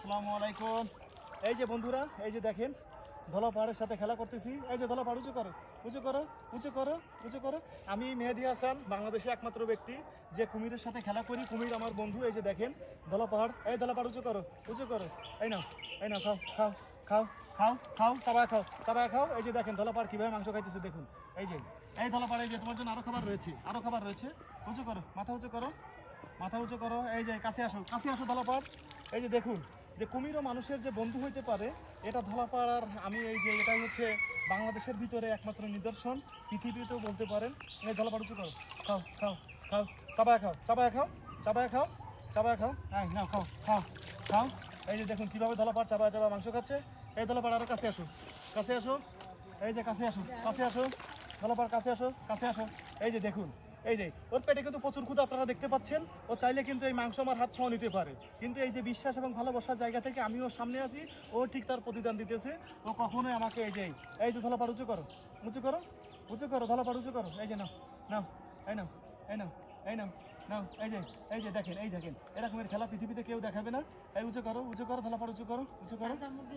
আসসালামু আলাইকুম। এই যে বন্ধুরা, এই যে দেখেন ধলা পাহাড়ের সাথে খেলা করতেছি। এই যে ধলা পাহাড় উঁচু করো, উঁচু করো, উঁচু করো, উঁচু করো। আমি মেহেদি হাসান, বাংলাদেশে একমাত্র ব্যক্তি যে কুমিরের সাথে খেলা করি। কুমির আমার বন্ধু। এই যে দেখেন ধলা পাহাড়। এই ধলা পাহাড় উঁচু করো, উঁচু করো। এই নাও, এই নাও, খাও খাও খাও খাও খাও, চাবায় খাও, চাবায় খাও। এই যে দেখেন ধলা পাহাড় কীভাবে মাংস খাইতেছে দেখুন। এই যে এই ধলা পাহাড়, এই যে তোমার জন্য আরও খাবার রয়েছে, আরও খাবার রয়েছে। উঁচু করো, মাথা উঁচু করো, মাথা উঁচু করো। এই যে কাছে আসো, কাছে আসো ধলা পাহাড়। এই যে দেখুন যে কুমিরও মানুষের যে বন্ধু হইতে পারে, এটা ধলাপাড়ার আমি এই যে এটাই হচ্ছে বাংলাদেশের ভিতরে একমাত্র নিদর্শন, পৃথিবীতেও বলতে পারেন। এই ধলাপাড় উঁচু করো, খাও খাও খাও, চাবায় খাও, চাবায় খাও, চাবায় খাও, চাবায় খাও। হ্যাঁ নাও, খাও খাও খাও। এই যে দেখুন কীভাবে ধলাপাড় চাবায় চাবায় মাংস খাচ্ছে। এই ধলাপাড় আরও কাছে আসো, কাছে আসো। এই যে কাছে আসো, কাছে আসো ধলাপাড়, কাছে আসো, কাছে আসো। এই যে দেখুন, এই যে ওর পেটে কিন্তু প্রচুর ক্ষুধা আপনারা দেখতে পাচ্ছেন। ও চাইলে কিন্তু এই মাংস আমার হাত ছোঁয়া নিতে পারে, কিন্তু এই যে বিশ্বাস এবং ভালোবাসার জায়গা থেকে আমি ওর সামনে আছি, ও ঠিক তার প্রতিদান দিতেছে। ও কখনোই আমাকে এই যে ধলাপাড় উঁচু করো, উঁচু করো, উঁচু করো, ধলাপাড় উঁচু করো। এই যে নাও নাও, এই নাও, এই নাও, এই নাও নাও। এই যে দেখেন, এই দেখেন এরকমের খেলা পৃথিবীতে কেউ দেখাবে না। এই উঁচু করো, উঁচু করো, ধলাপাড় উঁচু করো, উঁচু করো,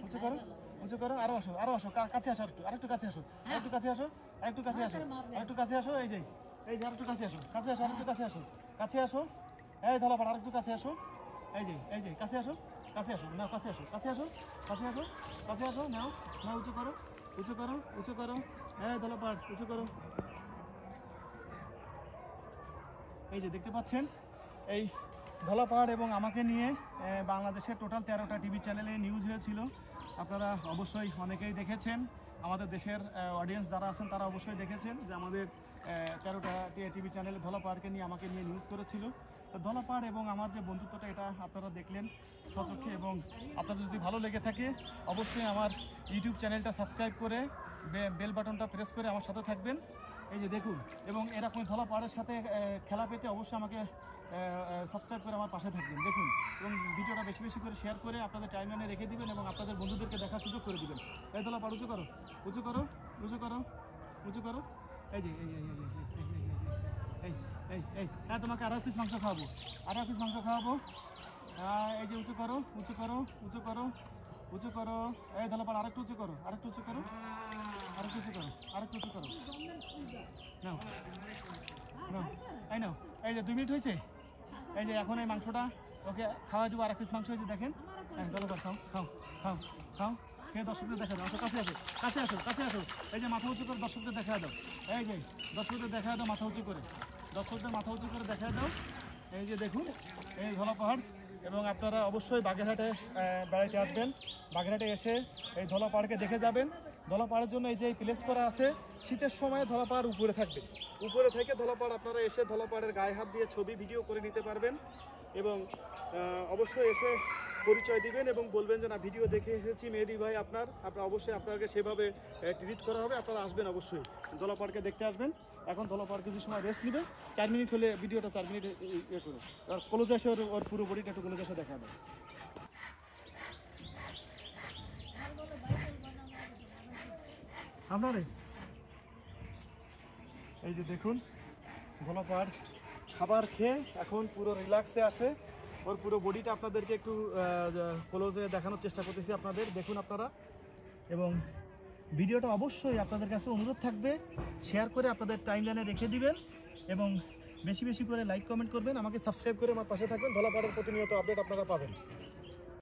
উঁচু করো, উঁচু করো। আরো আসো, আরো আসো, কাছে আসো, আরেকটু কাছে আসো, আরেকটু কাছে আসো, আরেকটু কাছে আসো, আরেকটু কাছে আসো। এই যে এই যে আরেকটু কাছে আসো, কাছে আসো, আরেকটু কাছে আসো, কাছে আসো। এই ধলাপাড় আরেকটু কাছে আসো। এই যে কাছে আসো, কাছে আসো, নাও কাছে আসো, কাছে আসো, কাছে আসো, কাছে আসো। নাও নাও, উঁচু করো, উঁচু করো, উঁচু করো। এই ধলাপাড় উঁচু করো। এই যে দেখতে পাচ্ছেন এই ধলাপাড় এবং আমাকে নিয়ে বাংলাদেশের টোটাল 13টা টিভি চ্যানেলে নিউজ হয়েছিল। আপনারা অবশ্যই অনেকেই দেখেছেন, আমাদের দেশের অডিয়েন্স যারা আছেন তারা অবশ্যই দেখেছেন যে আমাদের 13টা টিভি চ্যানেলে ধলাপাড়কে নিয়ে আমাকে নিয়ে নিউজ করেছিল। তো ধলাপাড় এবং আমার যে বন্ধুত্বটা, এটা আপনারা দেখলেন সচক্ষে। এবং আপনাদের যদি ভালো লেগে থাকে অবশ্যই আমার ইউটিউব চ্যানেলটা সাবস্ক্রাইব করে বেল বাটনটা প্রেস করে আমার সাথে থাকবেন। এই যে দেখুন, এবং এরকম ধলাপাড়ের সাথে খেলা পেতে অবশ্যই আমাকে সাবস্ক্রাইব করে আমার পাশে থাকবেন। দেখুন, এবং ভিডিওটা বেশি বেশি করে শেয়ার করে আপনাদের টাইমলাইনে রেখে দিবেন এবং আপনাদের বন্ধুদেরকে দেখার সুযোগ করে দিবেন। এই ধলাপাড় উঁচু করো, উঁচু করো, উঁচু করো, উঁচু করো। এই যে এই এই এই এই এই হ্যাঁ, তোমাকে আরও পিস মাংস খাওয়াবো, আরও পিস মাংস খাওয়াবো। এই যে উঁচু করো, উঁচু করো, উঁচু করো, উঁচু করো। এই ধলাপাড় আরেকটু উঁচু করো, আরেকটু উঁচু করো, আরেকটু উঁচু করো, আরেকটু উঁচু করো। নাও নাও, এই নাও। এই যে 2 মিনিট হয়েছে। এই যে এখন এই মাংসটা ওকে খাওয়া দেবো, আরেক পিস মাংস হয়েছে দেখেন। হ্যাঁ ধলাপাড় খাও খাও খাও খাও, খেয়ে দর্শকদের দেখা দাও। কাছে আসো, কাছে আসো, কাছে আসো। এই যে মাথা উঁচু করে দর্শকদের দেখা দাও। এই যে দর্শকদের দেখা দাও, মাথা উঁচু করে, দর্শকদের মাথা উঁচু করে দেখা দাও। এই যে দেখুন এই ধলাপাহাড়। এবং আপনারা অবশ্যই বাগেরহাটে বেড়াইতে আসবেন। বাগেরহাটে এসে এই ধলাপাহাড়কে দেখে যাবেন। ধলাপাহাড়ের জন্য এই যে প্লেস করা আছে, শীতের সময় ধলাপাহাড় উপরে থাকবে। উপরে থেকে ধলাপাহাড় আপনারা এসে ধলাপাহাড়ের গায়ে হাত দিয়ে ছবি ভিডিও করে নিতে পারবেন। এবং অবশ্যই এসে পরিচয় দিবেন এবং বলবেন যে না, ভিডিও দেখে এসেছি মেহেদি ভাই আপনার অবশ্যই আপনাকে সেভাবে ট্রিট করা হবে। আপনারা আসবেন, অবশ্যই ধলাপাহাড়কে দেখতে আসবেন। এখন ধলাপাহাড় কিছু সময় রেস্ট নেবে, 4 মিনিট হলে ভিডিওটা 4 মিনিট ইয়ে করে আর কলেজে এসে ওর পুরো বডিটা একটু কলেজে এসে দেখা দেয়। আপনারে এই যে দেখুন ধলাপাহাড় খাবার খেয়ে এখন পুরো রিল্যাক্সে আসে। ওর পুরো বডিটা আপনাদেরকে একটু ক্লোজে দেখানোর চেষ্টা করতেছি আপনাদের, দেখুন আপনারা। এবং ভিডিওটা অবশ্যই আপনাদের কাছে অনুরোধ থাকবে শেয়ার করে আপনাদের টাইমলাইনে রেখে দিবেন এবং বেশি বেশি করে লাইক কমেন্ট করবেন, আমাকে সাবস্ক্রাইব করে আমার পাশে থাকবেন। ধলাপাহাড়ের প্রতিনিয়ত আপডেট আপনারা পাবেন।